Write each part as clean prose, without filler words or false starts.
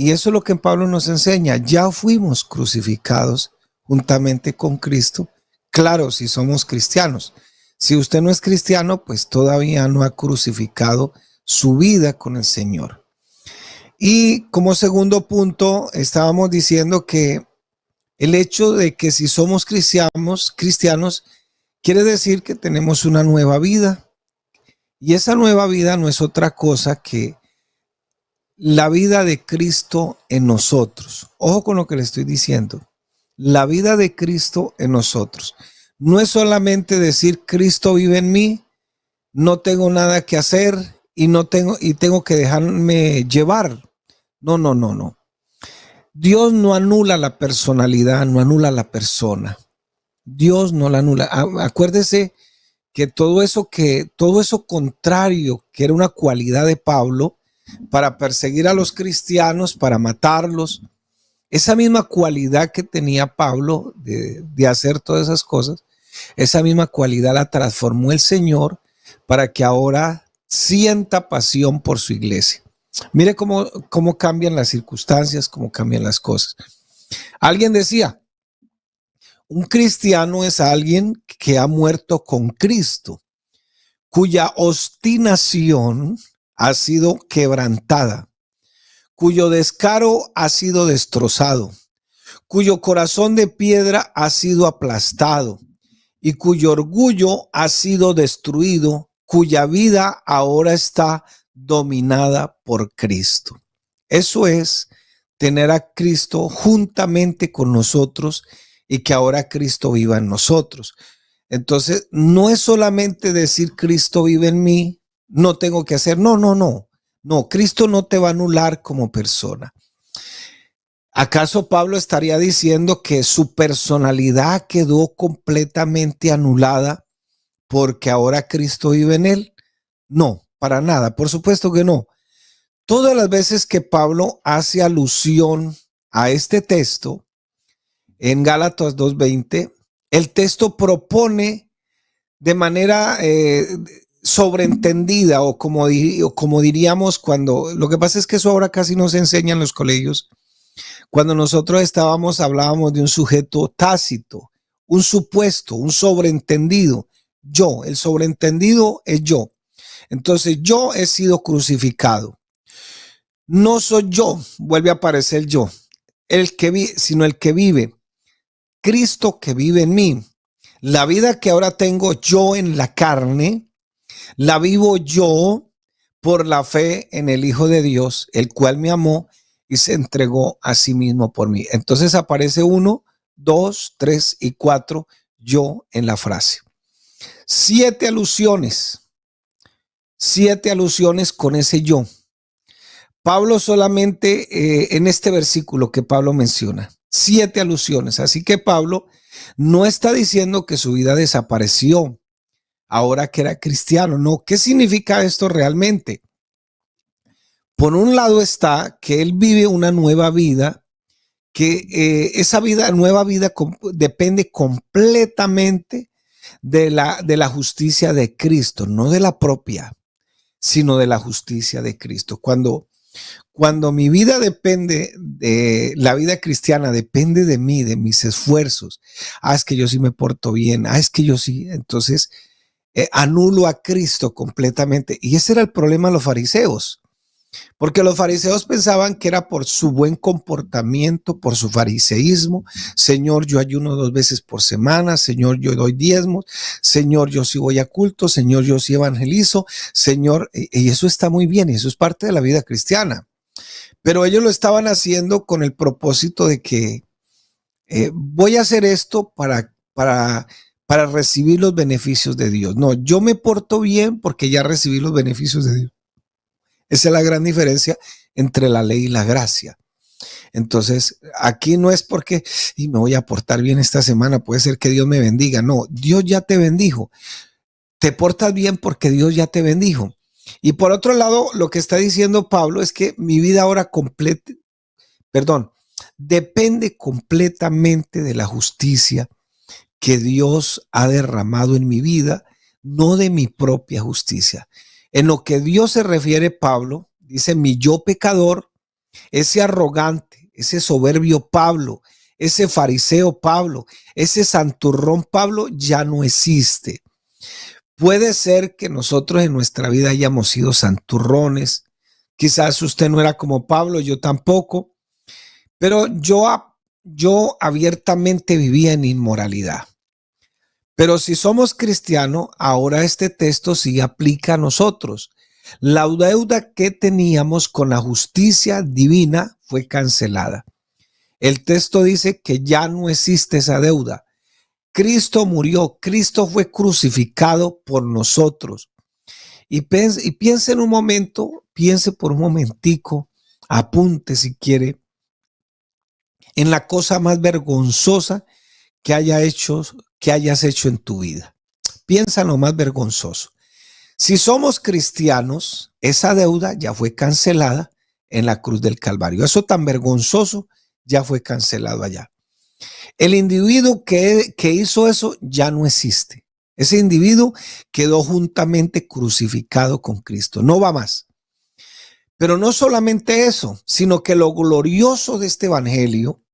Y eso es lo que Pablo nos enseña. Ya fuimos crucificados juntamente con Cristo. Claro, si somos cristianos. Si usted no es cristiano, pues todavía no ha crucificado su vida con el Señor. Y como segundo punto, estábamos diciendo que el hecho de que si somos cristianos, quiere decir que tenemos una nueva vida. Y esa nueva vida no es otra cosa que la vida de Cristo en nosotros. Ojo con lo que le estoy diciendo. La vida de Cristo en nosotros. No es solamente decir Cristo vive en mí, no tengo nada que hacer y tengo que dejarme llevar. No, no, no, no. Dios no anula la personalidad, no anula la persona. Dios no la anula. Acuérdese que todo eso contrario, que era una cualidad de Pablo para perseguir a los cristianos, para matarlos, esa misma cualidad que tenía Pablo de hacer todas esas cosas, esa misma cualidad la transformó el Señor para que ahora sienta pasión por su iglesia. Mire cómo cambian las circunstancias, cómo cambian las cosas. Alguien decía, un cristiano es alguien que ha muerto con Cristo, cuya obstinación ha sido quebrantada, cuyo descaro ha sido destrozado, cuyo corazón de piedra ha sido aplastado y cuyo orgullo ha sido destruido, cuya vida ahora está dominada por Cristo. Eso es tener a Cristo juntamente con nosotros y que ahora Cristo viva en nosotros. Entonces, no es solamente decir Cristo vive en mí, no tengo que hacer, no, no, no. No, Cristo no te va a anular como persona. ¿Acaso Pablo estaría diciendo que su personalidad quedó completamente anulada porque ahora Cristo vive en él? No, para nada, por supuesto que no. Todas las veces que Pablo hace alusión a este texto, en Gálatas 2:20, el texto propone de manera sobreentendida o como diríamos cuando, lo que pasa es que eso ahora casi no se enseña en los colegios. Cuando nosotros hablábamos de un sujeto tácito, un supuesto, un sobreentendido. Yo, el sobreentendido es yo. Entonces yo he sido crucificado. No soy yo, vuelve a aparecer yo, sino el que vive. Cristo que vive en mí. La vida que ahora tengo yo en la carne, la vivo yo por la fe en el Hijo de Dios, el cual me amó y se entregó a sí mismo por mí. Entonces aparece 1, 2, 3 y 4 yo en la frase. 7 alusiones con ese yo. Pablo solamente en este versículo que Pablo menciona, 7 alusiones. Así que Pablo no está diciendo que su vida desapareció ahora que era cristiano. No, ¿qué significa esto realmente? Por un lado está que él vive una nueva vida, que esa nueva vida depende completamente de la justicia de Cristo, no de la propia, sino de la justicia de Cristo. Cuando mi vida depende de la vida cristiana, depende de mí, de mis esfuerzos. Es que yo sí me porto bien. Es que yo sí. Entonces anulo a Cristo completamente. Y ese era el problema de los fariseos. Porque los fariseos pensaban que era por su buen comportamiento, por su fariseísmo. Señor, yo ayuno 2 veces por semana. Señor, yo doy diezmos. Señor, yo sí voy a culto. Señor, yo sí evangelizo. Señor, y eso está muy bien. Y eso es parte de la vida cristiana. Pero ellos lo estaban haciendo con el propósito de que voy a hacer esto para recibir los beneficios de Dios. No, yo me porto bien porque ya recibí los beneficios de Dios. Esa es la gran diferencia entre la ley y la gracia. Entonces, aquí no es porque me voy a portar bien esta semana, puede ser que Dios me bendiga. No, Dios ya te bendijo. Te portas bien porque Dios ya te bendijo. Y por otro lado, lo que está diciendo Pablo es que mi vida ahora depende completamente de la justicia que Dios ha derramado en mi vida, no de mi propia justicia. En lo que Dios se refiere, Pablo dice: mi yo pecador ese arrogante, ese soberbio Pablo, ese fariseo Pablo, ese santurrón Pablo ya no existe. Puede ser que nosotros en nuestra vida hayamos sido santurrones. Quizás usted no era como Pablo, yo tampoco, pero yo abiertamente vivía en inmoralidad. Pero si somos cristianos, ahora este texto sí aplica a nosotros. La deuda que teníamos con la justicia divina fue cancelada. El texto dice que ya no existe esa deuda. Cristo murió, Cristo fue crucificado por nosotros. Y piense en un momento, piense por un momentico, apunte si quiere, en la cosa más vergonzosa que hayas hecho en tu vida. Piensa en lo más vergonzoso. Si somos cristianos, esa deuda ya fue cancelada en la cruz del Calvario. Eso tan vergonzoso ya fue cancelado allá. El individuo que hizo eso ya no existe. Ese individuo quedó juntamente crucificado con Cristo. No va más. Pero no solamente eso, sino que lo glorioso de este evangelio,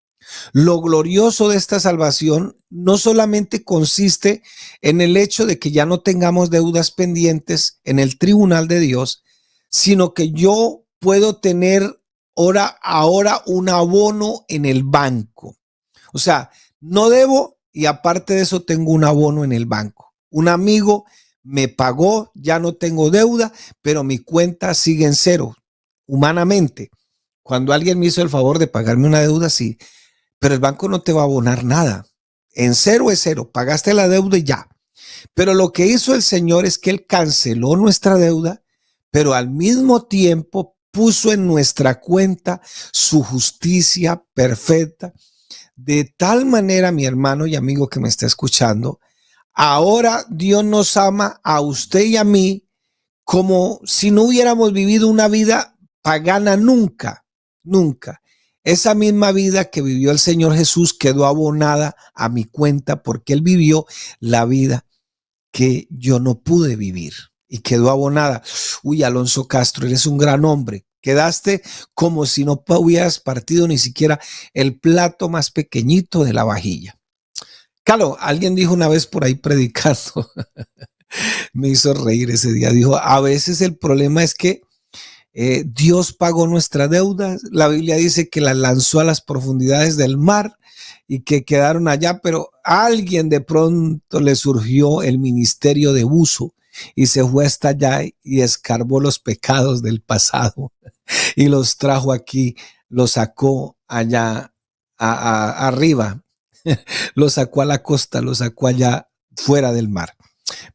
lo glorioso de esta salvación, no solamente consiste en el hecho de que ya no tengamos deudas pendientes en el tribunal de Dios, sino que yo puedo tener ahora un abono en el banco. O sea, no debo y aparte de eso tengo un abono en el banco. Un amigo me pagó, ya no tengo deuda, pero mi cuenta sigue en cero. Humanamente, cuando alguien me hizo el favor de pagarme una deuda, sí, pero el banco no te va a abonar nada. En cero es cero, pagaste la deuda y ya. Pero lo que hizo el Señor es que Él canceló nuestra deuda, pero al mismo tiempo puso en nuestra cuenta su justicia perfecta. De tal manera, mi hermano y amigo que me está escuchando, ahora Dios nos ama a usted y a mí como si no hubiéramos vivido una vida pagana nunca, nunca. Esa misma vida que vivió el Señor Jesús quedó abonada a mi cuenta porque Él vivió la vida que yo no pude vivir y quedó abonada. Uy, Alonso Castro, eres un gran hombre. Quedaste como si no hubieras partido ni siquiera el plato más pequeñito de la vajilla. Claro, alguien dijo una vez por ahí predicando, me hizo reír ese día, dijo, a veces el problema es que Dios pagó nuestra deuda. La Biblia dice que la lanzó a las profundidades del mar y que quedaron allá, pero a alguien de pronto le surgió el ministerio de buzo y se fue hasta allá y escarbó los pecados del pasado y los trajo aquí, los sacó allá arriba, los sacó a la costa, los sacó allá fuera del mar.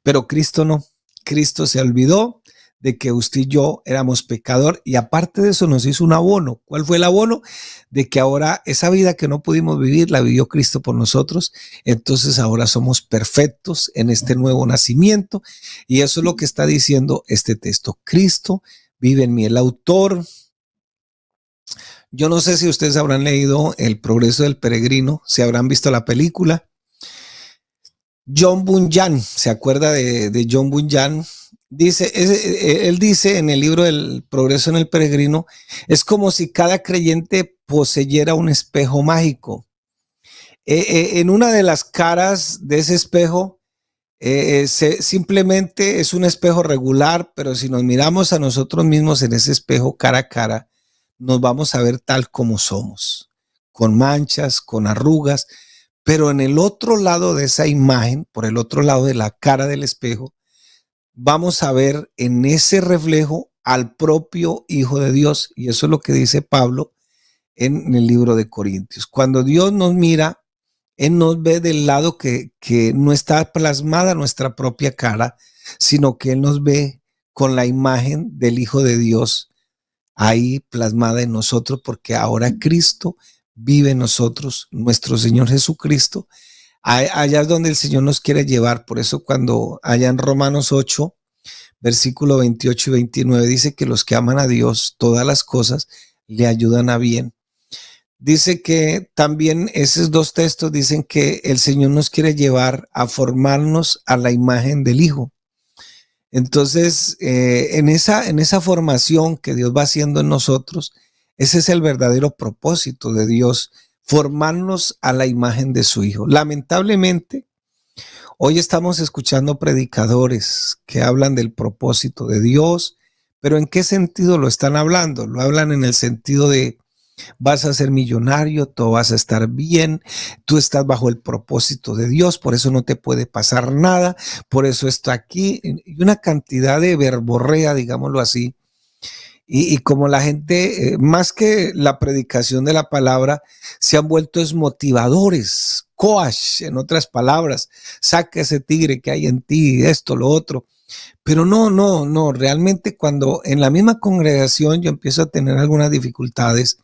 Pero Cristo no, Cristo se olvidó de que usted y yo éramos pecador y aparte de eso nos hizo un abono. ¿Cuál fue el abono? De que ahora esa vida que no pudimos vivir la vivió Cristo por nosotros, entonces ahora somos perfectos en este nuevo nacimiento y eso es lo que está diciendo este texto. Cristo vive en mí. El autor, yo no sé si ustedes habrán leído El progreso del peregrino, si habrán visto la película. John Bunyan, ¿se acuerda de John Bunyan? Él dice en el libro del Progreso en el Peregrino, es como si cada creyente poseyera un espejo mágico. En una de las caras de ese espejo, simplemente es un espejo regular, pero si nos miramos a nosotros mismos en ese espejo cara a cara, nos vamos a ver tal como somos, con manchas, con arrugas, pero en el otro lado de esa imagen, por el otro lado de la cara del espejo, vamos a ver en ese reflejo al propio Hijo de Dios. Y eso es lo que dice Pablo en el libro de Corintios. Cuando Dios nos mira, Él nos ve del lado que no está plasmada nuestra propia cara, sino que Él nos ve con la imagen del Hijo de Dios ahí plasmada en nosotros, porque ahora Cristo vive en nosotros, nuestro Señor Jesucristo. Allá es donde el Señor nos quiere llevar. Por eso cuando allá en Romanos 8, versículo 28 y 29, dice que los que aman a Dios, todas las cosas le ayudan a bien. Dice que también esos dos textos dicen que el Señor nos quiere llevar a formarnos a la imagen del Hijo. Entonces, en esa formación que Dios va haciendo en nosotros, Ese es el verdadero propósito de Dios, formarnos a la imagen de su Hijo. Lamentablemente, hoy estamos escuchando predicadores que hablan del propósito de Dios, pero ¿en qué sentido lo están hablando? Lo hablan en el sentido de vas a ser millonario, todo vas a estar bien, tú estás bajo el propósito de Dios, por eso no te puede pasar nada, por eso está aquí, y una cantidad de verborrea, digámoslo así. Y como la gente, más que la predicación de la palabra, se han vuelto motivadores, coach, en otras palabras, saca ese tigre que hay en ti, esto, lo otro. Pero no, realmente cuando en la misma congregación yo empiezo a tener algunas dificultades,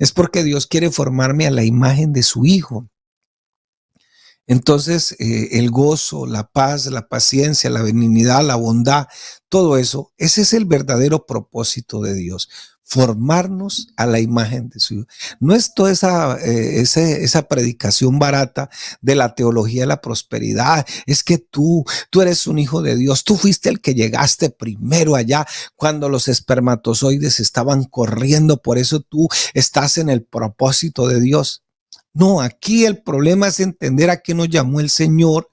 es porque Dios quiere formarme a la imagen de su Hijo. Entonces, el gozo, la paz, la paciencia, la benignidad, la bondad, todo eso, ese es el verdadero propósito de Dios, formarnos a la imagen de su Hijo. No es toda esa predicación barata de la teología de la prosperidad, es que tú eres un hijo de Dios, tú fuiste el que llegaste primero allá cuando los espermatozoides estaban corriendo, por eso tú estás en el propósito de Dios. No, aquí el problema es entender a qué nos llamó el Señor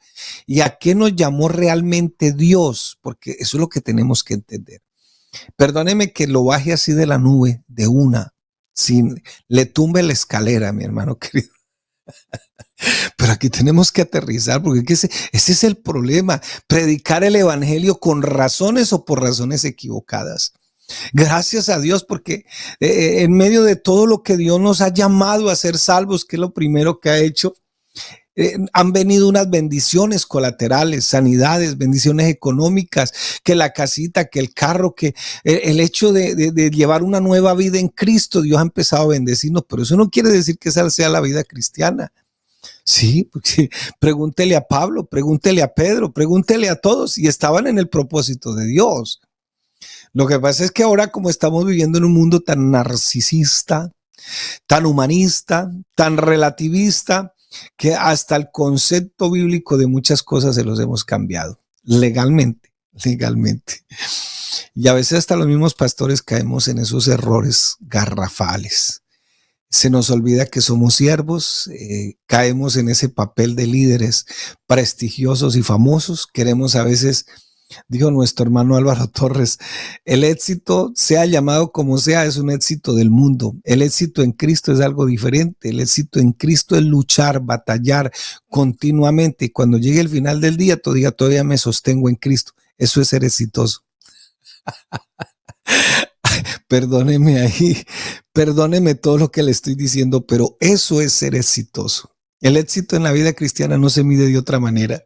y a qué nos llamó realmente Dios, porque eso es lo que tenemos que entender. Perdóneme que lo baje así de la nube, de una, sin le tumbe la escalera, mi hermano querido. Pero aquí tenemos que aterrizar, porque ese es el problema, predicar el evangelio con razones o por razones equivocadas. Gracias a Dios porque en medio de todo lo que Dios nos ha llamado a ser salvos, que es lo primero que ha hecho, han venido unas bendiciones colaterales, sanidades, bendiciones económicas, que la casita, que el carro, que el hecho de llevar una nueva vida en Cristo, Dios ha empezado a bendecirnos, pero eso no quiere decir que esa sea la vida cristiana. Sí, porque pregúntele a Pablo, pregúntele a Pedro, pregúntele a todos y estaban en el propósito de Dios. Lo que pasa es que ahora, como estamos viviendo en un mundo tan narcisista, tan humanista, tan relativista, que hasta el concepto bíblico de muchas cosas se los hemos cambiado legalmente. Y a veces hasta los mismos pastores caemos en esos errores garrafales. Se nos olvida que somos siervos, caemos en ese papel de líderes prestigiosos y famosos. Queremos a veces, dijo nuestro hermano Álvaro Torres, el éxito, sea llamado como sea, es un éxito del mundo. El éxito en Cristo es algo diferente. El éxito en Cristo es luchar, batallar continuamente. Y cuando llegue el final del día, todavía me sostengo en Cristo. Eso es ser exitoso. Perdóneme ahí, perdóneme todo lo que le estoy diciendo, pero eso es ser exitoso. El éxito en la vida cristiana no se mide de otra manera.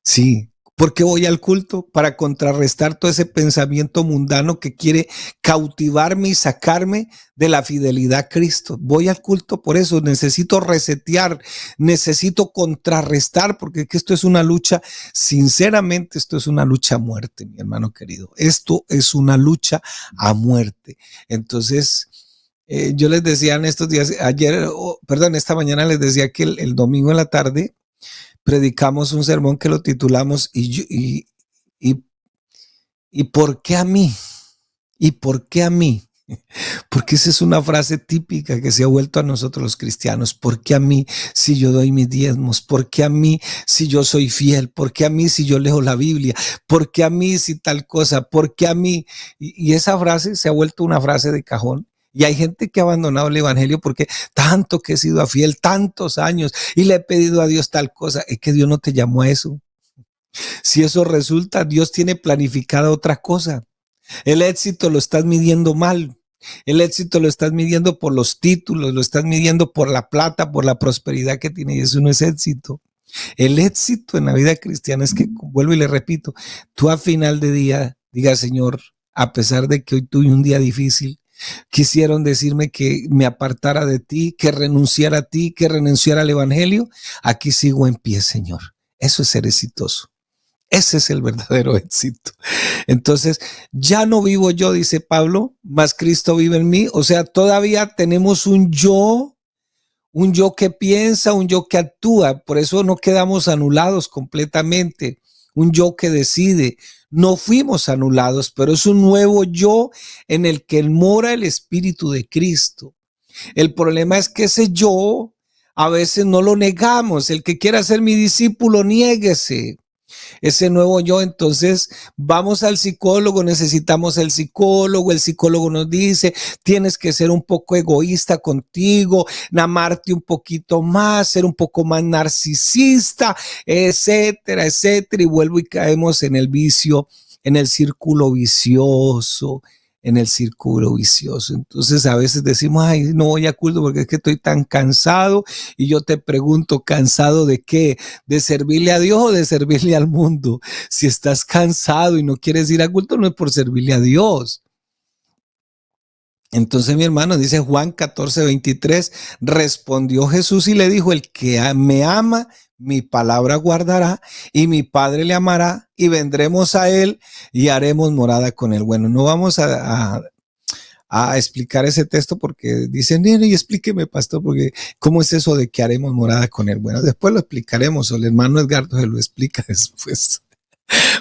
Sí, porque voy al culto para contrarrestar todo ese pensamiento mundano que quiere cautivarme y sacarme de la fidelidad a Cristo. Voy al culto por eso, necesito resetear, necesito contrarrestar, porque es que esto es una lucha, sinceramente esto es una lucha a muerte, mi hermano querido. Esto es una lucha a muerte. Entonces, yo les decía en estos días, esta mañana les decía que el domingo en la tarde, predicamos un sermón que lo titulamos ¿y por qué a mí? ¿Y por qué a mí? Porque esa es una frase típica que se ha vuelto a nosotros los cristianos. ¿Por qué a mí si yo doy mis diezmos? ¿Por qué a mí si yo soy fiel? ¿Por qué a mí si yo leo la Biblia? ¿Por qué a mí si tal cosa? ¿Por qué a mí? Y esa frase se ha vuelto una frase de cajón. Y hay gente que ha abandonado el evangelio porque tanto que he sido fiel, tantos años, y le he pedido a Dios tal cosa. Es que Dios no te llamó a eso. Si eso resulta, Dios tiene planificada otra cosa. El éxito lo estás midiendo mal. El éxito lo estás midiendo por los títulos, lo estás midiendo por la plata, por la prosperidad que tiene, y eso no es éxito. El éxito en la vida cristiana es que, vuelvo y le repito, tú a final de día digas, Señor, a pesar de que hoy tuve un día difícil, quisieron decirme que me apartara de ti, que renunciara a ti, que renunciara al evangelio, aquí sigo en pie, Señor. Eso es ser exitoso. Ese es el verdadero éxito. Entonces, ya no vivo yo, dice Pablo, más Cristo vive en mí. O sea, todavía tenemos un yo que piensa, un yo que actúa. Por eso no quedamos anulados completamente. un yo que decide. No fuimos anulados, pero es un nuevo yo en el que mora el Espíritu de Cristo. El problema es que ese yo a veces no lo negamos. El que quiera ser mi discípulo, niéguese. Ese nuevo yo, entonces vamos al psicólogo, necesitamos el psicólogo nos dice, tienes que ser un poco egoísta contigo, amarte un poquito más, ser un poco más narcisista, etcétera, etcétera, y vuelvo y caemos en el vicio, en el círculo vicioso, Entonces a veces decimos, ay, no voy a culto porque es que estoy tan cansado. Y yo te pregunto, ¿cansado de qué? ¿De servirle a Dios o de servirle al mundo? Si estás cansado y no quieres ir a culto, no es por servirle a Dios. Entonces mi hermano dice Juan 14:23, respondió Jesús y le dijo, el que me ama, mi palabra guardará y mi Padre le amará y vendremos a él y haremos morada con él. Bueno, no vamos a explicar ese texto porque dicen, y explíqueme, pastor, porque ¿cómo es eso de que haremos morada con él? Bueno, después lo explicaremos, o el hermano Edgardo se lo explica después,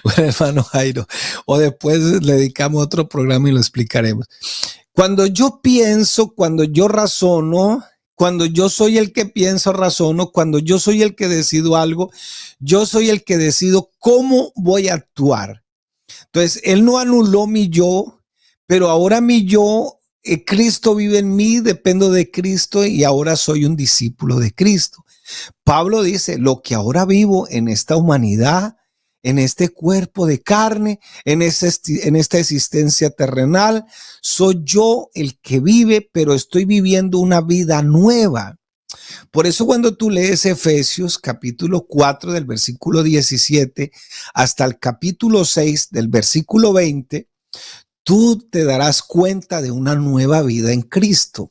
o el hermano Jairo, o después le dedicamos otro programa y lo explicaremos. Cuando yo pienso, cuando yo razono, cuando yo soy el que pienso, razono, cuando yo soy el que decido algo, yo soy el que decido cómo voy a actuar. Entonces, él no anuló mi yo, pero ahora mi yo, Cristo vive en mí, dependo de Cristo y ahora soy un discípulo de Cristo. Pablo dice, lo que ahora vivo en esta humanidad, en este cuerpo de carne, en esta existencia terrenal, soy yo el que vive, pero estoy viviendo una vida nueva. Por eso cuando tú lees Efesios capítulo 4 del versículo 17 hasta el capítulo 6 del versículo 20, tú te darás cuenta de una nueva vida en Cristo.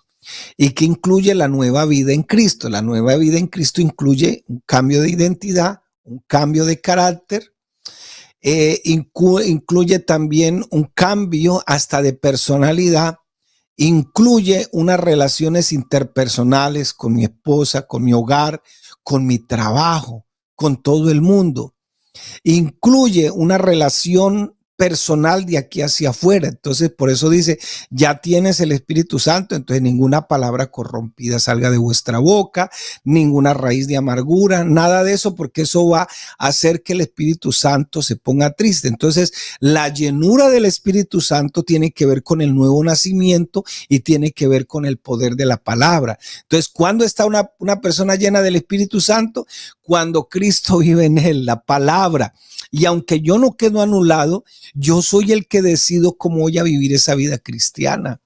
¿Y qué incluye la nueva vida en Cristo? La nueva vida en Cristo incluye un cambio de identidad, un cambio de carácter, incluye también un cambio hasta de personalidad, incluye unas relaciones interpersonales con mi esposa, con mi hogar, con mi trabajo, con todo el mundo. Incluye una relación personal de aquí hacia afuera. Entonces, por eso dice, ya tienes el Espíritu Santo, entonces ninguna palabra corrompida salga de vuestra boca, ninguna raíz de amargura, nada de eso, porque eso va a hacer que el Espíritu Santo se ponga triste. Entonces, la llenura del Espíritu Santo tiene que ver con el nuevo nacimiento y tiene que ver con el poder de la palabra. Entonces, ¿cuándo está una persona llena del Espíritu Santo? Cuando Cristo vive en él, la palabra. Y aunque yo no quedo anulado, yo soy el que decido cómo voy a vivir esa vida cristiana.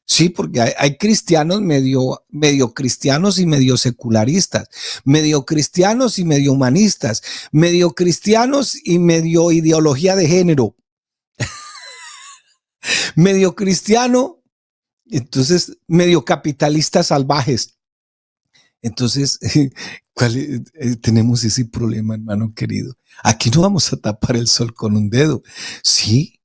Sí, porque hay cristianos medio cristianos y medio secularistas, medio cristianos y medio humanistas, medio cristianos y medio ideología de género, medio cristiano, entonces medio capitalistas salvajes. Entonces, tenemos ese problema, hermano querido. Aquí no vamos a tapar el sol con un dedo. Sí,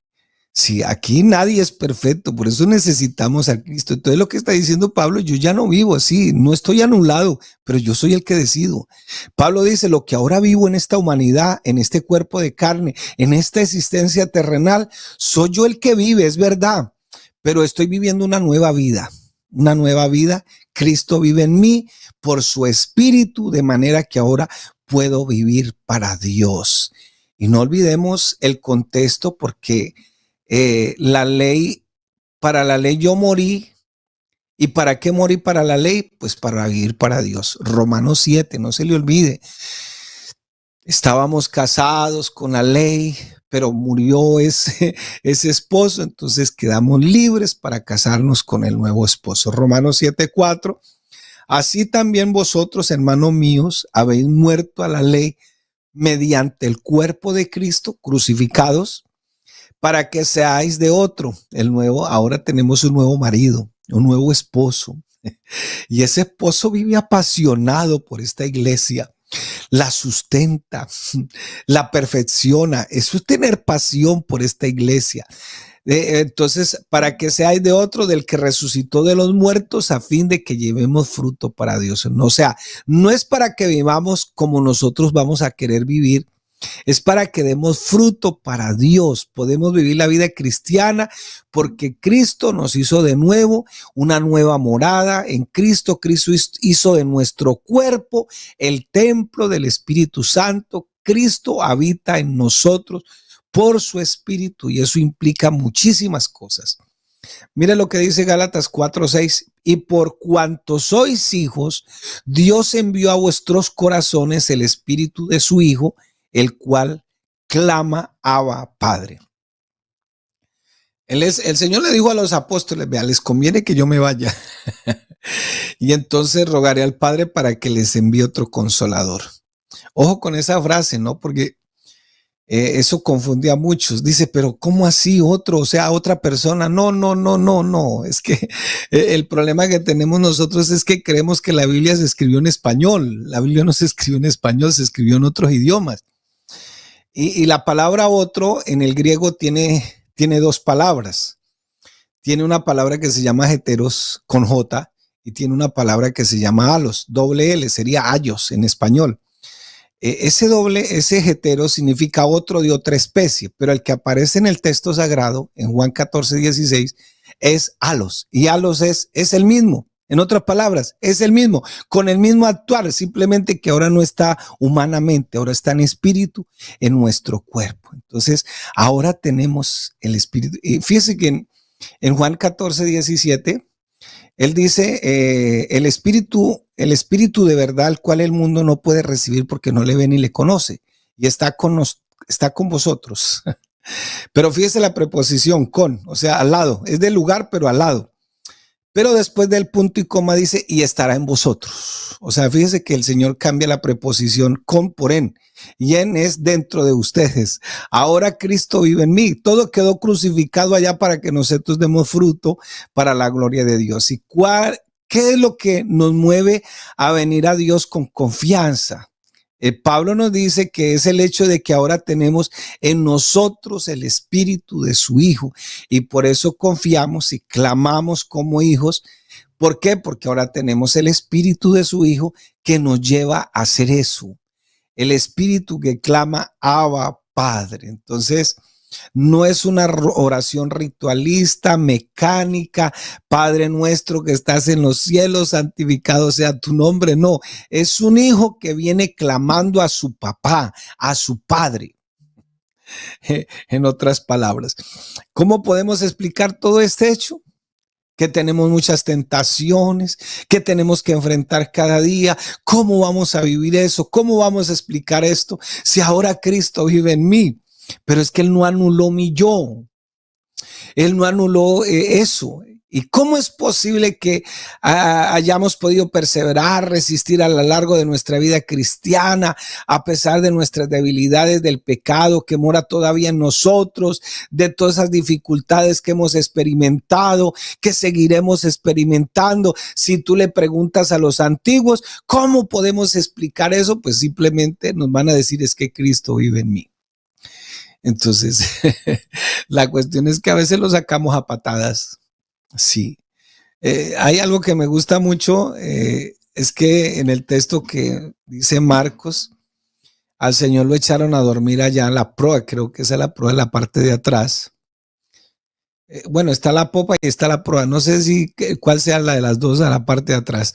aquí nadie es perfecto, por eso necesitamos a Cristo. Entonces lo que está diciendo Pablo, yo ya no vivo así, no estoy anulado, pero yo soy el que decido. Pablo dice, lo que ahora vivo en esta humanidad, en este cuerpo de carne, en esta existencia terrenal, soy yo el que vive, es verdad, pero estoy viviendo una nueva vida. Cristo vive en mí por su espíritu, de manera que ahora puedo vivir para Dios. Y no olvidemos el contexto, porque para la ley yo morí. ¿Y para qué morí para la ley? Pues para vivir para Dios. Romanos 7, no se le olvide. Estábamos casados con la ley, pero murió ese esposo, entonces quedamos libres para casarnos con el nuevo esposo. Romanos 7:4, así también vosotros, hermanos míos, habéis muerto a la ley mediante el cuerpo de Cristo, crucificados, para que seáis de otro, el nuevo. Ahora tenemos un nuevo marido, un nuevo esposo, y ese esposo vive apasionado por esta iglesia. La sustenta, la perfecciona. Eso es tener pasión por esta iglesia. Entonces, para que seáis de otro, del que resucitó de los muertos, a fin de que llevemos fruto para Dios. No, o sea, no es para que vivamos como nosotros vamos a querer vivir, Es para que demos fruto para Dios. Podemos vivir la vida cristiana porque Cristo nos hizo de nuevo una nueva morada. En Cristo, Cristo hizo de nuestro cuerpo el templo del Espíritu Santo. Cristo habita en nosotros por su Espíritu y eso implica muchísimas cosas. Mire lo que dice Gálatas 4:6. Y por cuanto sois hijos, Dios envió a vuestros corazones el Espíritu de su Hijo, el cual clama, Abba, Padre. El Señor le dijo a los apóstoles, vea, les conviene que yo me vaya. Y entonces rogaré al Padre para que les envíe otro consolador. Ojo con esa frase, ¿no? Porque eso confunde a muchos. Dice, pero ¿cómo así otro? O sea, otra persona. No. Es que el problema que tenemos nosotros es que creemos que la Biblia se escribió en español. La Biblia no se escribió en español, se escribió en otros idiomas. Y la palabra otro en el griego tiene dos palabras. Tiene una palabra que se llama heteros con J y tiene una palabra que se llama alos, doble L, sería ayos en español. Ese hetero significa otro de otra especie, pero el que aparece en el texto sagrado, en Juan 14:16, es alos, y alos es el mismo. En otras palabras, es el mismo, con el mismo actuar, simplemente que ahora no está humanamente, ahora está en espíritu en nuestro cuerpo. Entonces, ahora tenemos el espíritu. Y fíjese que en Juan 14:17, él dice, el espíritu de verdad, al cual el mundo no puede recibir porque no le ve ni le conoce, y está con vosotros. Pero fíjese la preposición con, o sea, al lado, es del lugar, pero al lado. Pero después del punto y coma dice, y estará en vosotros. O sea, fíjese que el Señor cambia la preposición con por en. Y en es dentro de ustedes. Ahora Cristo vive en mí. Todo quedó crucificado allá para que nosotros demos fruto para la gloria de Dios. ¿Y qué es lo que nos mueve a venir a Dios con confianza? Pablo nos dice que es el hecho de que ahora tenemos en nosotros el espíritu de su Hijo y por eso confiamos y clamamos como hijos. ¿Por qué? Porque ahora tenemos el espíritu de su Hijo que nos lleva a hacer eso. El espíritu que clama, Abba, Padre. Entonces, no es una oración ritualista, mecánica, Padre nuestro que estás en los cielos, santificado sea tu nombre. No, es un hijo que viene clamando a su papá, a su padre. En otras palabras, ¿cómo podemos explicar todo este hecho? Que tenemos muchas tentaciones, que tenemos que enfrentar cada día. ¿Cómo vamos a vivir eso? ¿Cómo vamos a explicar esto? Si ahora Cristo vive en mí. Pero es que Él no anuló mi yo. Él no anuló eso. ¿Y cómo es posible que hayamos podido perseverar, resistir a lo largo de nuestra vida cristiana, a pesar de nuestras debilidades, del pecado que mora todavía en nosotros, de todas esas dificultades que hemos experimentado, que seguiremos experimentando? Si tú le preguntas a los antiguos, ¿cómo podemos explicar eso? Pues simplemente nos van a decir, es que Cristo vive en mí. Entonces, la cuestión es que a veces lo sacamos a patadas. Sí. Hay algo que me gusta mucho, es que en el texto que dice Marcos, al Señor lo echaron a dormir allá en la proa, creo que esa es la proa de la parte de atrás. Bueno, está la popa y está la proa, no sé si cuál sea la de las dos a la parte de atrás.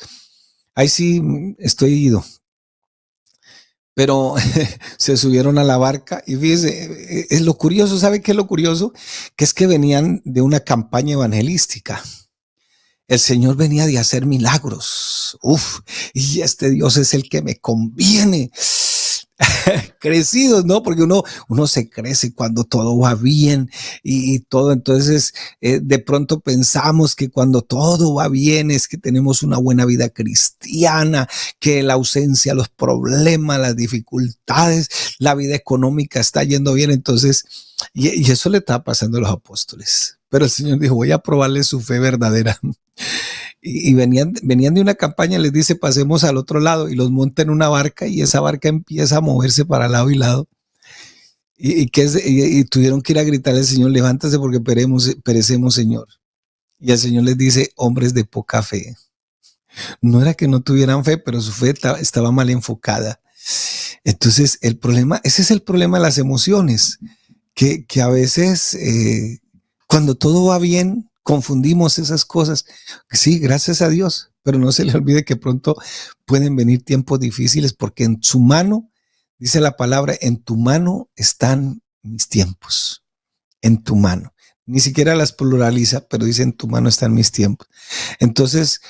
Ahí sí estoy ido. Pero se subieron a la barca y fíjese, es lo curioso, ¿sabe qué es lo curioso? Que es que venían de una campaña evangelística. El Señor venía de hacer milagros. Y este Dios es el que me conviene. Crecidos, ¿no? Porque uno se crece cuando todo va bien y todo. Entonces, de pronto pensamos que cuando todo va bien es que tenemos una buena vida cristiana, que la ausencia, los problemas, las dificultades, la vida económica está yendo bien. Entonces, y eso le estaba pasando a los apóstoles. Pero el Señor dijo, voy a probarle su fe verdadera. Y venían de una campaña, les dice, pasemos al otro lado, y los monta en una barca y esa barca empieza a moverse para lado y lado. Y tuvieron que ir a gritarle al Señor, levántate porque perecemos, Señor. Y el Señor les dice, hombres de poca fe. No era que no tuvieran fe, pero su fe estaba mal enfocada. Entonces, el problema, ese es el problema de las emociones, que a veces cuando todo va bien, confundimos esas cosas. Sí, gracias a Dios, pero no se le olvide que pronto pueden venir tiempos difíciles porque en su mano, dice la palabra, en tu mano están mis tiempos, en tu mano. Ni siquiera las pluraliza, pero dice en tu mano están mis tiempos. Entonces,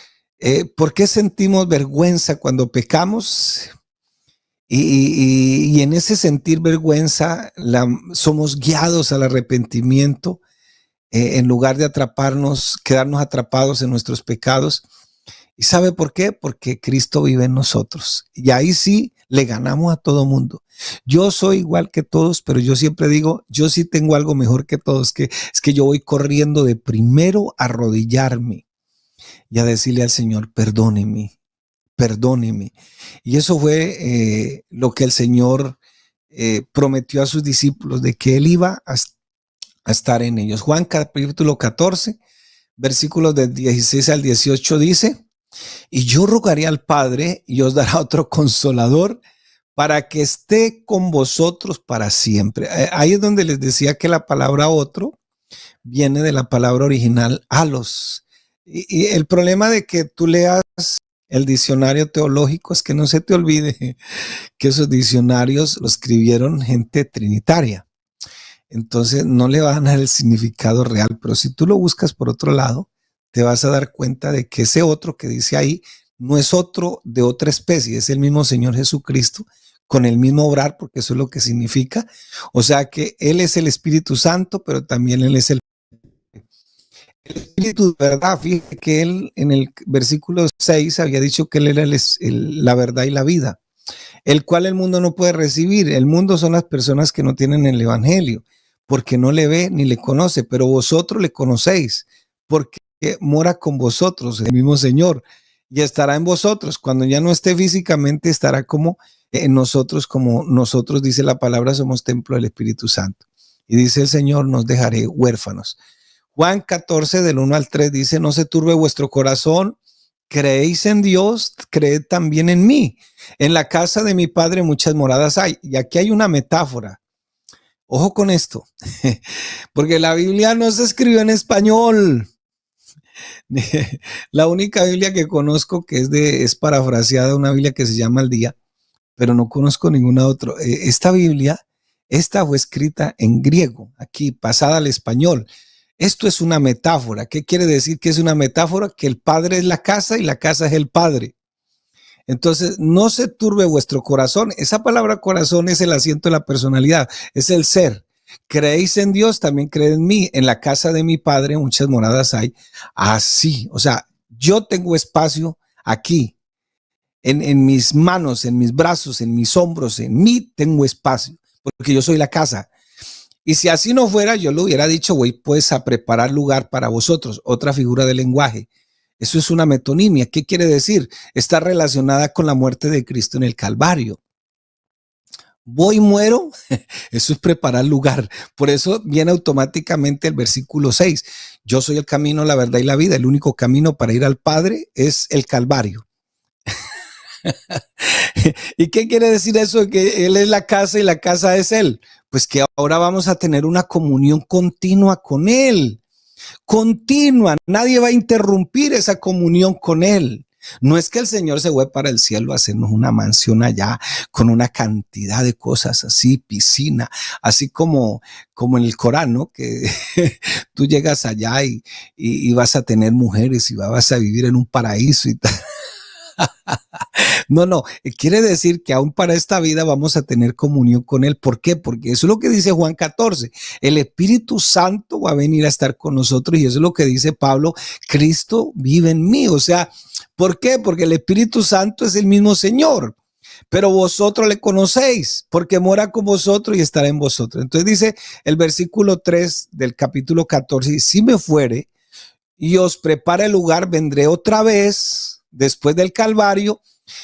¿por qué sentimos vergüenza cuando pecamos? Y en ese sentir vergüenza somos guiados al arrepentimiento en lugar de atraparnos, quedarnos atrapados en nuestros pecados. ¿Y sabe por qué? Porque Cristo vive en nosotros. Y ahí sí le ganamos a todo mundo. Yo soy igual que todos, pero yo siempre digo, yo sí tengo algo mejor que todos, que es que yo voy corriendo de primero a arrodillarme y a decirle al Señor, perdóneme, perdóneme. Y eso fue lo que el Señor prometió a sus discípulos, de que Él iba a estar en ellos. Juan capítulo 14, versículos del 16 al 18 dice, y yo rogaré al Padre y os dará otro consolador para que esté con vosotros para siempre. Ahí es donde les decía que la palabra otro viene de la palabra original alos. Y el problema de que tú leas el diccionario teológico es que no se te olvide que esos diccionarios lo escribieron gente trinitaria. Entonces no le van a dar el significado real, pero si tú lo buscas por otro lado, te vas a dar cuenta de que ese otro que dice ahí no es otro de otra especie, es el mismo Señor Jesucristo con el mismo obrar, porque eso es lo que significa. O sea que Él es el Espíritu Santo, pero también Él es el Espíritu de verdad. Fíjate que Él en el versículo 6 había dicho que Él era la verdad y la vida, el cual el mundo no puede recibir. El mundo son las personas que no tienen el Evangelio, porque no le ve ni le conoce, pero vosotros le conocéis, porque mora con vosotros el mismo Señor y estará en vosotros. Cuando ya no esté físicamente, estará como en nosotros, como nosotros, dice la palabra, somos templo del Espíritu Santo. Y dice el Señor, nos dejaré huérfanos. Juan 14, del 1 al 3 dice, no se turbe vuestro corazón, creéis en Dios, creed también en mí. En la casa de mi Padre muchas moradas hay. Y aquí hay una metáfora. Ojo con esto, porque la Biblia no se escribió en español. La única Biblia que conozco que es parafraseada, una Biblia que se llama Al Día, pero no conozco ninguna otra. Esta Biblia, esta fue escrita en griego, aquí pasada al español. Esto es una metáfora. ¿Qué quiere decir que es una metáfora? Que el Padre es la casa y la casa es el Padre. Entonces, no se turbe vuestro corazón. Esa palabra corazón es el asiento de la personalidad, es el ser. Creéis en Dios, también creed en mí. En la casa de mi Padre muchas moradas hay. Así, o sea, yo tengo espacio aquí, en mis manos, en mis brazos, en mis hombros, en mí tengo espacio, porque yo soy la casa. Y si así no fuera, yo le hubiera dicho, voy pues a preparar lugar para vosotros, otra figura de lenguaje. Eso es una metonimia. ¿Qué quiere decir? Está relacionada con la muerte de Cristo en el Calvario. Voy, muero, eso es preparar lugar. Por eso viene automáticamente el versículo 6. Yo soy el camino, la verdad y la vida. El único camino para ir al Padre es el Calvario. ¿Y qué quiere decir eso? Que Él es la casa y la casa es Él. Pues que ahora vamos a tener una comunión continua con Él. Continua. Nadie va a interrumpir esa comunión con Él. No es que el Señor se fue para el cielo a hacernos una mansión allá con una cantidad de cosas así, piscina, así como en el Corán, ¿no? Que tú llegas allá y vas a tener mujeres y vas a vivir en un paraíso y tal. No, no, quiere decir que aún para esta vida vamos a tener comunión con Él. ¿Por qué? Porque eso es lo que dice Juan 14. El Espíritu Santo va a venir a estar con nosotros y eso es lo que dice Pablo. Cristo vive en mí. O sea, ¿por qué? Porque el Espíritu Santo es el mismo Señor. Pero vosotros le conocéis porque mora con vosotros y estará en vosotros. Entonces dice el versículo 3 del capítulo 14, si me fuere y os prepara el lugar, vendré otra vez después del Calvario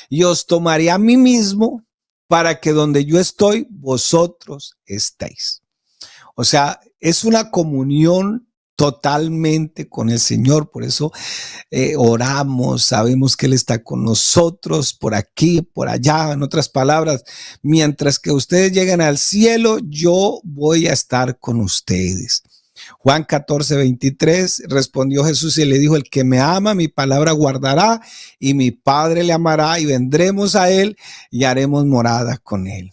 y os tomaré a mí mismo para que donde yo estoy, vosotros estéis. O sea, es una comunión totalmente con el Señor. Por eso oramos, sabemos que Él está con nosotros por aquí, por allá. En otras palabras, mientras que ustedes lleguen al cielo, yo voy a estar con ustedes. Juan 14:23, respondió Jesús y le dijo: el que me ama, mi palabra guardará, y mi Padre le amará, y vendremos a Él y haremos morada con Él.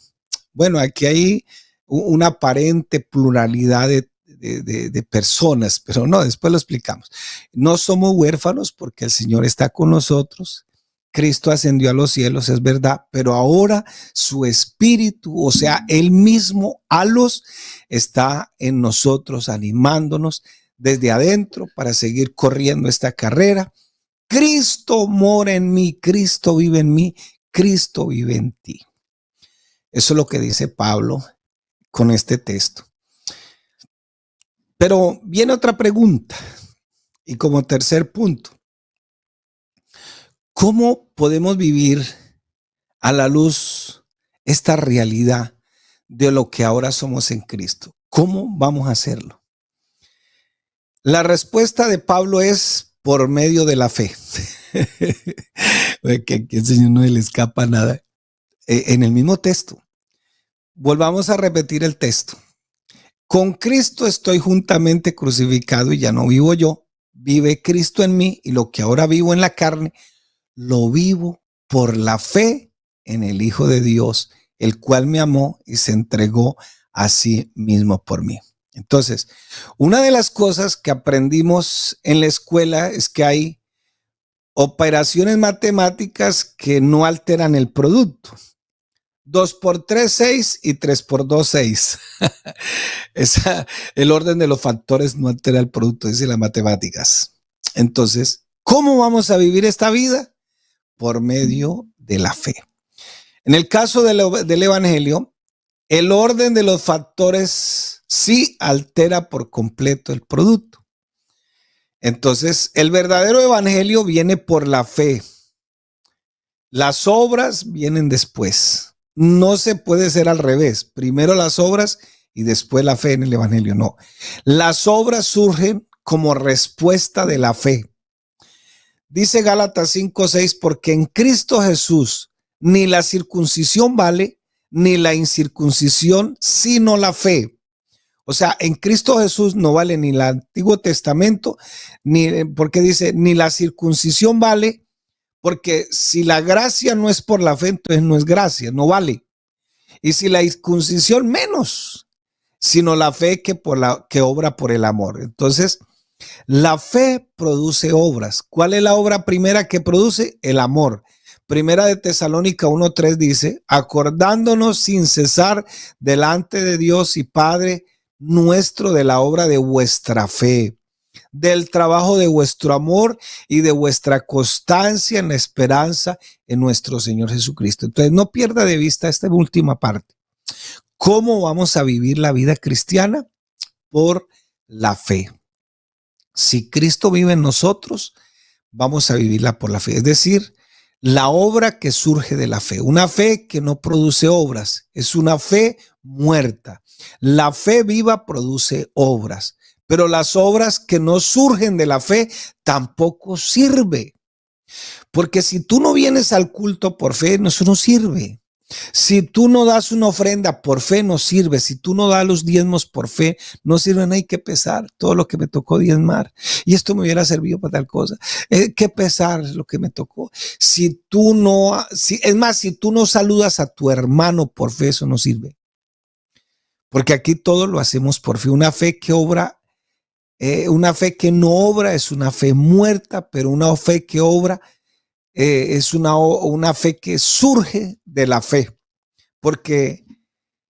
Bueno, aquí hay una aparente pluralidad de personas, pero no, después lo explicamos. No somos huérfanos porque el Señor está con nosotros. Cristo ascendió a los cielos, es verdad, pero ahora su espíritu, o sea, Él mismo, halos, está en nosotros, animándonos desde adentro para seguir corriendo esta carrera. Cristo mora en mí, Cristo vive en mí, Cristo vive en ti. Eso es lo que dice Pablo con este texto. Pero viene otra pregunta, y como tercer punto: ¿cómo podemos vivir a la luz esta realidad de lo que ahora somos en Cristo? ¿Cómo vamos a hacerlo? La respuesta de Pablo es por medio de la fe. Que aquí al Señor no le escapa nada. En el mismo texto, volvamos a repetir el texto. Con Cristo estoy juntamente crucificado y ya no vivo yo, vive Cristo en mí, y lo que ahora vivo en la carne, lo vivo por la fe en el Hijo de Dios, el cual me amó y se entregó a sí mismo por mí. Entonces, una de las cosas que aprendimos en la escuela es que hay operaciones matemáticas que no alteran el producto. 2 por 3, 6 y 3 por 2, 6. El orden de los factores no altera el producto, dice las matemáticas. Entonces, ¿cómo vamos a vivir esta vida? Por medio de la fe. En el caso del Evangelio, el orden de los factores sí altera por completo el producto. Entonces, el verdadero Evangelio viene por la fe. Las obras vienen después. No se puede ser al revés. Primero las obras y después la fe en el Evangelio. No. Las obras surgen como respuesta de la fe. Dice Gálatas 5:6, porque en Cristo Jesús ni la circuncisión vale, ni la incircuncisión, sino la fe. O sea, en Cristo Jesús no vale ni el Antiguo Testamento, ni porque dice, ni la circuncisión vale, porque si la gracia no es por la fe, entonces no es gracia, no vale. Y si la circuncisión, menos, sino la fe que obra por el amor. Entonces, la fe produce obras. ¿Cuál es la obra primera que produce? El amor. Primera de Tesalónica 1:3 dice, acordándonos sin cesar delante de Dios y Padre nuestro de la obra de vuestra fe, del trabajo de vuestro amor y de vuestra constancia en la esperanza en nuestro Señor Jesucristo. Entonces, no pierda de vista esta última parte. ¿Cómo vamos a vivir la vida cristiana? Por la fe. Si Cristo vive en nosotros, vamos a vivirla por la fe. Es decir, la obra que surge de la fe. Una fe que no produce obras, es una fe muerta. La fe viva produce obras, pero las obras que no surgen de la fe tampoco sirve. Porque si tú no vienes al culto por fe, eso no sirve. Si tú no das una ofrenda por fe, no sirve. Si tú no das los diezmos por fe, no sirve. No hay que pesar todo lo que me tocó diezmar. Y esto me hubiera servido para tal cosa. ¿Qué pesar lo que me tocó? Si tú no saludas a tu hermano por fe, eso no sirve. Porque aquí todo lo hacemos por fe. Una fe que obra, una fe que no obra es una fe muerta, pero una fe que obra es una fe que surge de la fe. Porque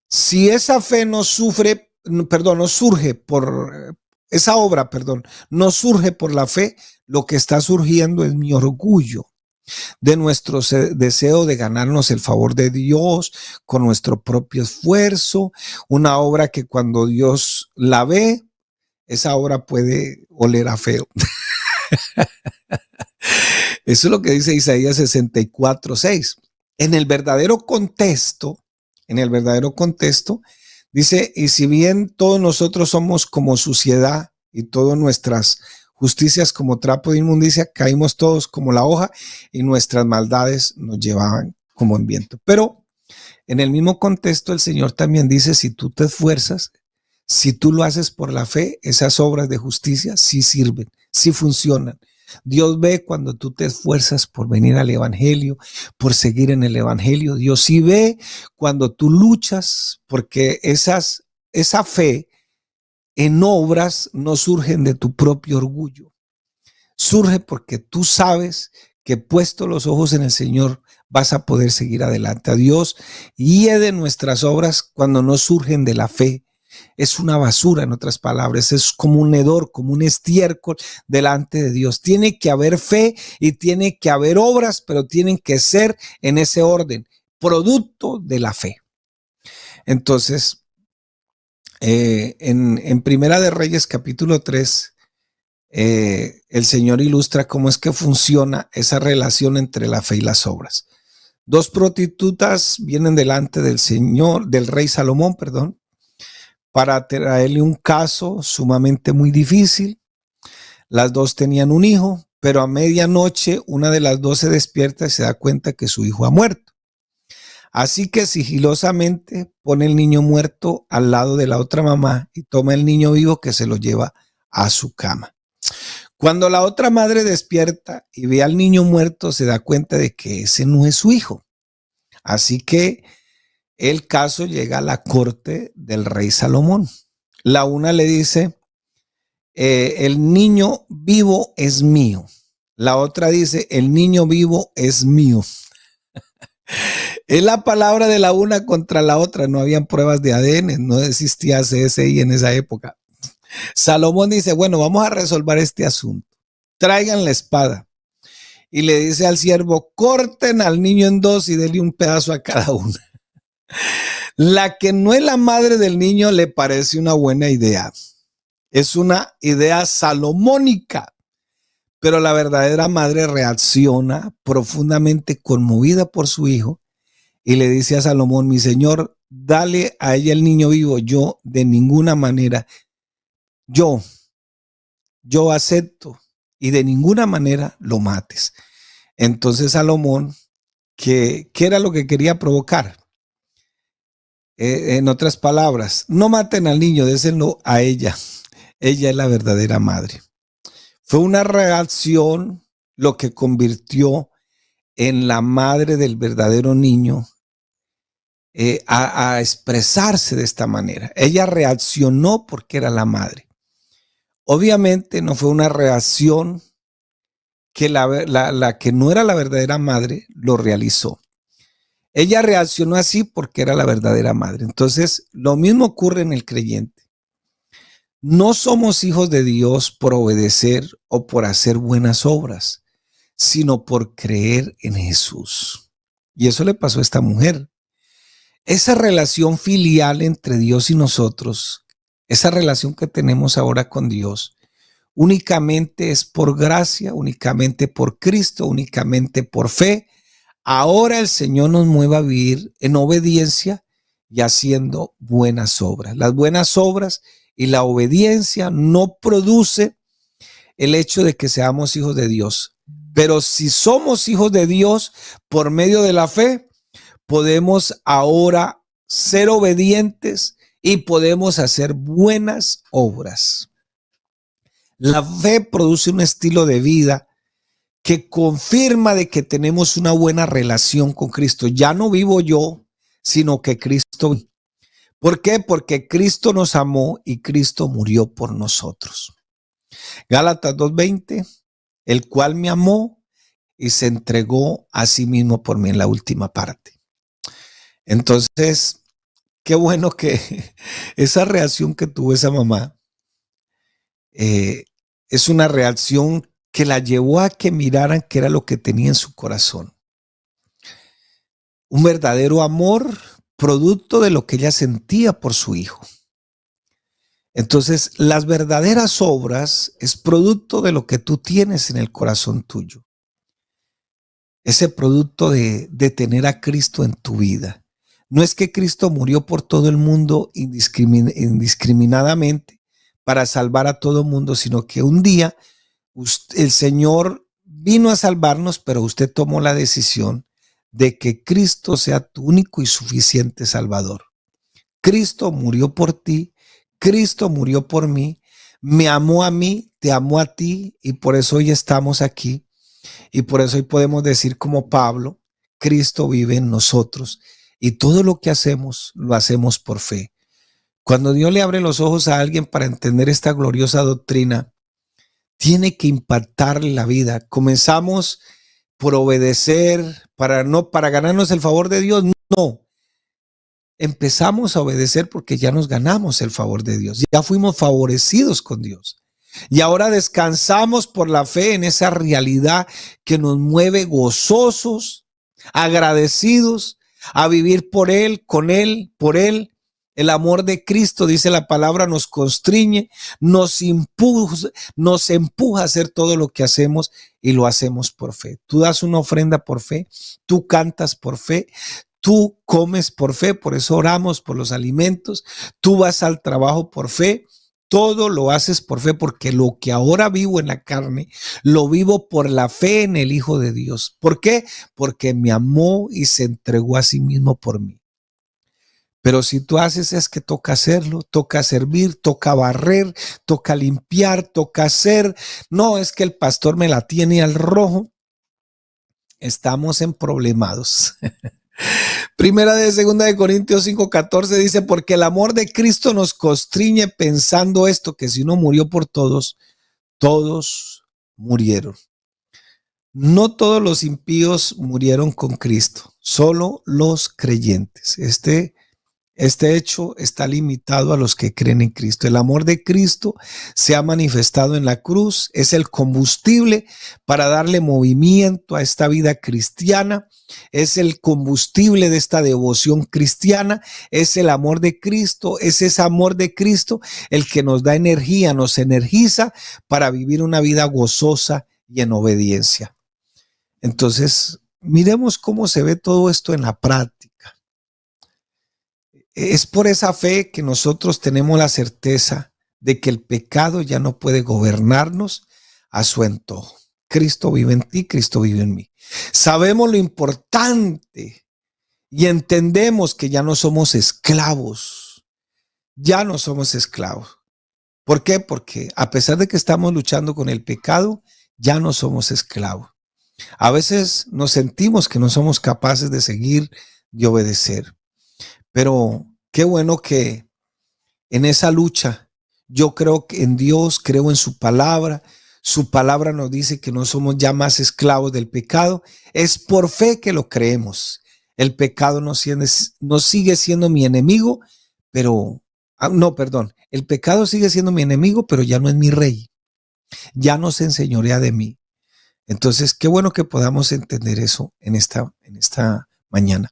si esa fe no surge por esa obra, no surge por la fe, lo que está surgiendo es mi orgullo de nuestro deseo de ganarnos el favor de Dios con nuestro propio esfuerzo, una obra que cuando Dios la ve, esa obra puede oler a feo. Eso es lo que dice Isaías 64:6. En el verdadero contexto, dice, y si bien todos nosotros somos como suciedad, y todas nuestras justicias como trapo de inmundicia, caímos todos como la hoja y nuestras maldades nos llevaban como en viento. Pero en el mismo contexto el Señor también dice, si tú te esfuerzas, si tú lo haces por la fe, esas obras de justicia sí sirven, sí funcionan. Dios ve cuando tú te esfuerzas por venir al evangelio, por seguir en el evangelio. Dios sí ve cuando tú luchas, porque esa fe en obras no surgen de tu propio orgullo. Surge porque tú sabes que puesto los ojos en el Señor vas a poder seguir adelante. A Dios hiede nuestras obras cuando no surgen de la fe. Es una basura, en otras palabras, es como un hedor, como un estiércol delante de Dios. Tiene que haber fe y tiene que haber obras, pero tienen que ser en ese orden, producto de la fe. Entonces, en Primera de Reyes, capítulo 3, el Señor ilustra cómo es que funciona esa relación entre la fe y las obras. Dos prostitutas vienen delante del rey Salomón, para traerle un caso sumamente muy difícil. Las dos tenían un hijo, pero a medianoche una de las dos se despierta y se da cuenta que su hijo ha muerto. Así que sigilosamente pone el niño muerto al lado de la otra mamá y toma el niño vivo que se lo lleva a su cama. Cuando la otra madre despierta y ve al niño muerto, se da cuenta de que ese no es su hijo. Así que el caso llega a la corte del rey Salomón. La una le dice, el niño vivo es mío. La otra dice, el niño vivo es mío. Es la palabra de la una contra la otra. No habían pruebas de ADN, no existía CSI en esa época. Salomón dice, bueno, vamos a resolver este asunto. Traigan la espada. Y le dice al siervo, corten al niño en dos y denle un pedazo a cada una. La que no es la madre del niño le parece una buena idea. Es una idea salomónica, pero la verdadera madre reacciona profundamente conmovida por su hijo y le dice a Salomón, mi señor, dale a ella el niño vivo. Yo de ninguna manera, yo acepto y de ninguna manera lo mates. Entonces Salomón, ¿qué era lo que quería provocar? En otras palabras, no maten al niño, désenlo a ella. Ella es la verdadera madre. Fue una reacción lo que convirtió en la madre del verdadero niño a expresarse de esta manera. Ella reaccionó porque era la madre. Obviamente no fue una reacción que la que no era la verdadera madre lo realizó. Ella reaccionó así porque era la verdadera madre. Entonces, lo mismo ocurre en el creyente. No somos hijos de Dios por obedecer o por hacer buenas obras, sino por creer en Jesús. Y eso le pasó a esta mujer. Esa relación filial entre Dios y nosotros, esa relación que tenemos ahora con Dios, únicamente es por gracia, únicamente por Cristo, únicamente por fe. Ahora el Señor nos mueve a vivir en obediencia y haciendo buenas obras. Las buenas obras y la obediencia no produce el hecho de que seamos hijos de Dios. Pero si somos hijos de Dios por medio de la fe, podemos ahora ser obedientes y podemos hacer buenas obras. La fe produce un estilo de vida que confirma de que tenemos una buena relación con Cristo. Ya no vivo yo, sino que Cristo. ¿Por qué? Porque Cristo nos amó y Cristo murió por nosotros. Gálatas 2:20, el cual me amó y se entregó a sí mismo por mí en la última parte. Entonces, qué bueno que esa reacción que tuvo esa mamá es una reacción que la llevó a que miraran qué era lo que tenía en su corazón. Un verdadero amor producto de lo que ella sentía por su hijo. Entonces, las verdaderas obras es producto de lo que tú tienes en el corazón tuyo. Ese producto de tener a Cristo en tu vida. No es que Cristo murió por todo el mundo indiscriminadamente, para salvar a todo mundo, sino que un día el Señor vino a salvarnos, pero usted tomó la decisión de que Cristo sea tu único y suficiente Salvador. Cristo murió por ti, Cristo murió por mí, me amó a mí, te amó a ti, y por eso hoy estamos aquí. Y por eso hoy podemos decir como Pablo, Cristo vive en nosotros y todo lo que hacemos lo hacemos por fe. Cuando Dios le abre los ojos a alguien para entender esta gloriosa doctrina, tiene que impactarle la vida. Comenzamos por obedecer para ganarnos el favor de Dios. No, empezamos a obedecer porque ya nos ganamos el favor de Dios. Ya fuimos favorecidos con Dios. Y ahora descansamos por la fe en esa realidad que nos mueve gozosos, agradecidos a vivir por Él, con Él, por Él. El amor de Cristo, dice la palabra, nos constriñe, nos empuja a hacer todo lo que hacemos y lo hacemos por fe. Tú das una ofrenda por fe, tú cantas por fe, tú comes por fe, por eso oramos por los alimentos, tú vas al trabajo por fe. Todo lo haces por fe, porque lo que ahora vivo en la carne, lo vivo por la fe en el Hijo de Dios. ¿Por qué? Porque me amó y se entregó a sí mismo por mí. Pero si tú haces es que toca hacerlo, toca servir, toca barrer, toca limpiar, toca hacer. No, es que el pastor me la tiene al rojo. Estamos en problemados. Segunda de Corintios 5:14 dice, porque el amor de Cristo nos constriñe pensando esto, que si uno murió por todos, todos murieron. No todos los impíos murieron con Cristo, solo los creyentes. Este hecho está limitado a los que creen en Cristo. El amor de Cristo se ha manifestado en la cruz, es el combustible para darle movimiento a esta vida cristiana, es el combustible de esta devoción cristiana, es el amor de Cristo, es ese amor de Cristo el que nos da energía, nos energiza para vivir una vida gozosa y en obediencia. Entonces, miremos cómo se ve todo esto en la práctica. Es por esa fe que nosotros tenemos la certeza de que el pecado ya no puede gobernarnos a su antojo. Cristo vive en ti, Cristo vive en mí. Sabemos lo importante y entendemos que ya no somos esclavos. Ya no somos esclavos. ¿Por qué? Porque a pesar de que estamos luchando con el pecado, ya no somos esclavos. A veces nos sentimos que no somos capaces de seguir y obedecer. Pero qué bueno que en esa lucha yo creo que en Dios, creo en su palabra. Su palabra nos dice que no somos ya más esclavos del pecado. Es por fe que lo creemos. El pecado no sigue siendo mi enemigo, pero el pecado sigue siendo mi enemigo, pero ya no es mi rey. Ya no se enseñorea de mí. Entonces, qué bueno que podamos entender eso en esta mañana.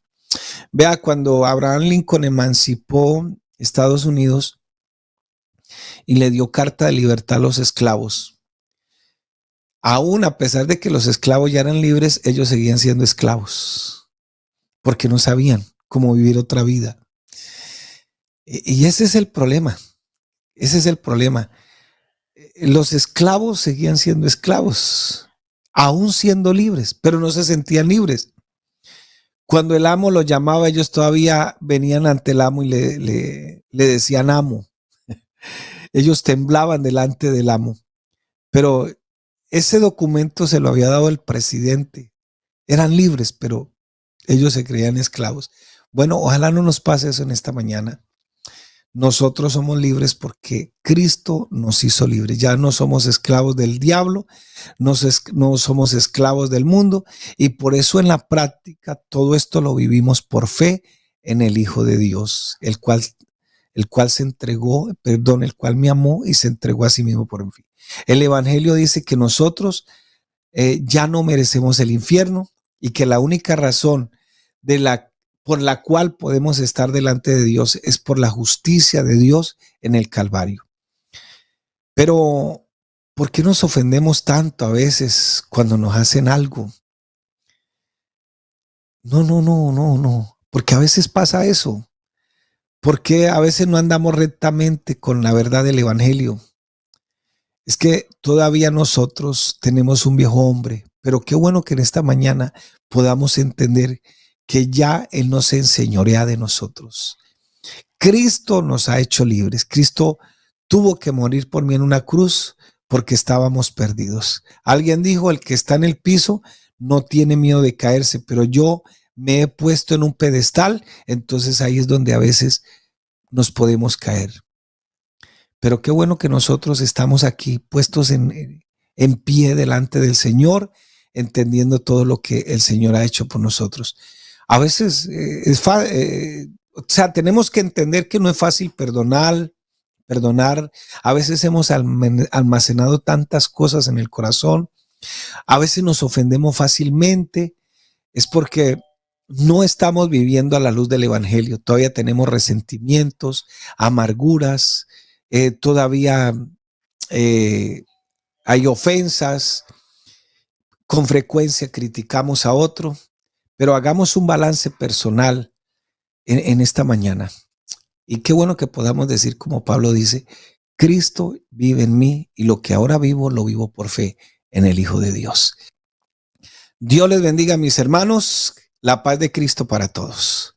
Vea, cuando Abraham Lincoln emancipó Estados Unidos y le dio carta de libertad a los esclavos, aún a pesar de que los esclavos ya eran libres, ellos seguían siendo esclavos porque no sabían cómo vivir otra vida. Y ese es el problema. Ese es el problema. Los esclavos seguían siendo esclavos, aún siendo libres, pero no se sentían libres. Cuando el amo los llamaba, ellos todavía venían ante el amo y le decían amo. Ellos temblaban delante del amo. Pero ese documento se lo había dado el presidente. Eran libres, pero ellos se creían esclavos. Bueno, ojalá no nos pase eso en esta mañana. Nosotros somos libres porque Cristo nos hizo libres. Ya no somos esclavos del diablo, no somos esclavos del mundo, y por eso en la práctica todo esto lo vivimos por fe en el Hijo de Dios, el cual el cual me amó y se entregó a sí mismo por mí. El Evangelio dice que nosotros ya no merecemos el infierno y que la única razón por la cual podemos estar delante de Dios es por la justicia de Dios en el Calvario. Pero, ¿por qué nos ofendemos tanto a veces cuando nos hacen algo? No, porque a veces pasa eso. ¿Por qué a veces no andamos rectamente con la verdad del evangelio? Es que todavía nosotros tenemos un viejo hombre, pero qué bueno que en esta mañana podamos entender que ya Él no se enseñorea de nosotros. Cristo nos ha hecho libres. Cristo tuvo que morir por mí en una cruz porque estábamos perdidos. Alguien dijo, el que está en el piso no tiene miedo de caerse, pero yo me he puesto en un pedestal, entonces ahí es donde a veces nos podemos caer. Pero qué bueno que nosotros estamos aquí puestos en pie delante del Señor, entendiendo todo lo que el Señor ha hecho por nosotros. A veces o sea, tenemos que entender que no es fácil perdonar. A veces hemos almacenado tantas cosas en el corazón. A veces nos ofendemos fácilmente. Es porque no estamos viviendo a la luz del evangelio. Todavía tenemos resentimientos, amarguras, todavía hay ofensas, con frecuencia criticamos a otro, pero hagamos un balance personal en esta mañana. Y qué bueno que podamos decir, como Pablo dice, Cristo vive en mí y lo que ahora vivo, lo vivo por fe en el Hijo de Dios. Dios les bendiga, mis hermanos. La paz de Cristo para todos.